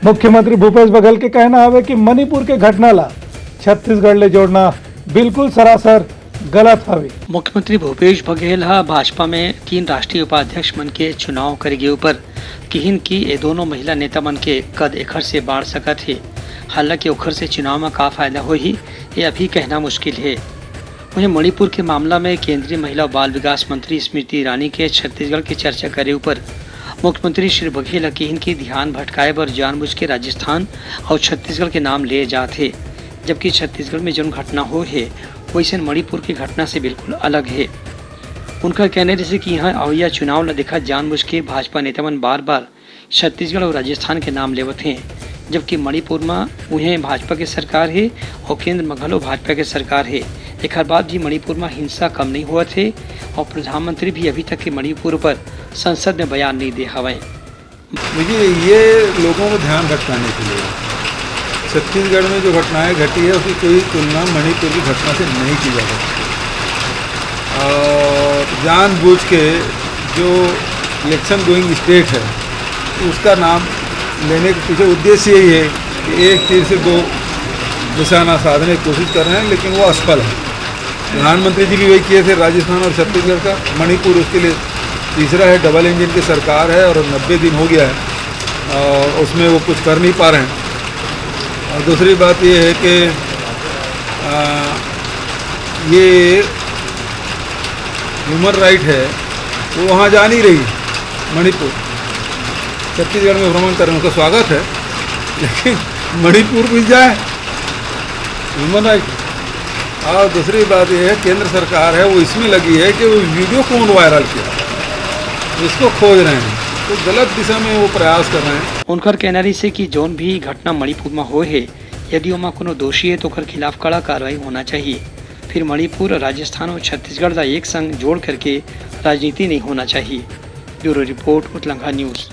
मुख्यमंत्री भूपेश बघेल के कहना है कि मणिपुर के घटना ला छत्तीसगढ़ ले जोड़ना बिल्कुल सरासर गलत हवे। मुख्यमंत्री भूपेश बघेल भाजपा में 3 राष्ट्रीय उपाध्यक्ष मन के चुनाव करेगे ऊपर किहिन की ये दोनों महिला नेता मन के कद एखर से बाढ़ सकत है। हालांकि ओखर से चुनाव में का फायदा हो ही ये अभी कहना मुश्किल है। वहीं मणिपुर के मामला में केंद्रीय महिला और बाल विकास मंत्री स्मृति ईरानी के छत्तीसगढ़ की चर्चा करे ऊपर मुख्यमंत्री श्री बघेल किहिन की ध्यान भटकाए पर जानबूझ के राजस्थान और छत्तीसगढ़ के नाम ले जाते, जबकि छत्तीसगढ़ में जो घटना हो है वैसे मणिपुर की घटना से बिल्कुल अलग है। उनका कहना जैसे कि यहाँ अवैया चुनाव न देखा जानबूझ के भाजपा नेता मन बार बार छत्तीसगढ़ और राजस्थान के नाम लेवत हैं, जबकि मणिपुर में उन्हें भाजपा की सरकार है और केंद्र में घलो भाजपा की सरकार है। एक बाद भी मणिपुर में हिंसा कम नहीं हुआ थे और प्रधानमंत्री भी अभी तक के मणिपुर पर संसद में बयान नहीं दे हवे। देखिए, ये लोगों को ध्यान भटकाने के लिए छत्तीसगढ़ में जो घटनाएं घटी है उसकी कोई तुलना मणिपुर की घटना से नहीं की जा सकती। और जानबूझ के जो इलेक्शन गोइंग स्टेट है उसका नाम लेने के पीछे उद्देश्य यही है कि एक तीर से 2 निशाना साधने की कोशिश कर रहे हैं, लेकिन वो असफल है। प्रधानमंत्री जी भी वही किए थे राजस्थान और छत्तीसगढ़ का। मणिपुर उसके लिए तीसरा है, डबल इंजन की सरकार है और 90 दिन हो गया है और उसमें वो कुछ कर नहीं पा रहे हैं। और दूसरी बात ये है कि ये ह्यूमन राइट है वो वहाँ जा नहीं रही। मणिपुर छत्तीसगढ़ में भ्रमण करने का स्वागत है, लेकिन मणिपुर भी जाए ह्यूमन राइट। और दूसरी बात यह है केंद्र सरकार है वो इसमें लगी है कि वो वीडियो कौन वायरल किया, इसको खोज रहे हैं, तो गलत दिशा में वो प्रयास कर रहे हैं। उनकर कहना से कि जौन भी घटना मणिपुर में हो है यदि वहाँ कोनो दोषी है तो ओकर खिलाफ कड़ा कार्रवाई होना चाहिए। फिर मणिपुर, राजस्थान और छत्तीसगढ़ का एक संग जोड़ करके राजनीति नहीं होना चाहिए। ब्यूरो रिपोर्ट, उतलंघा न्यूज़।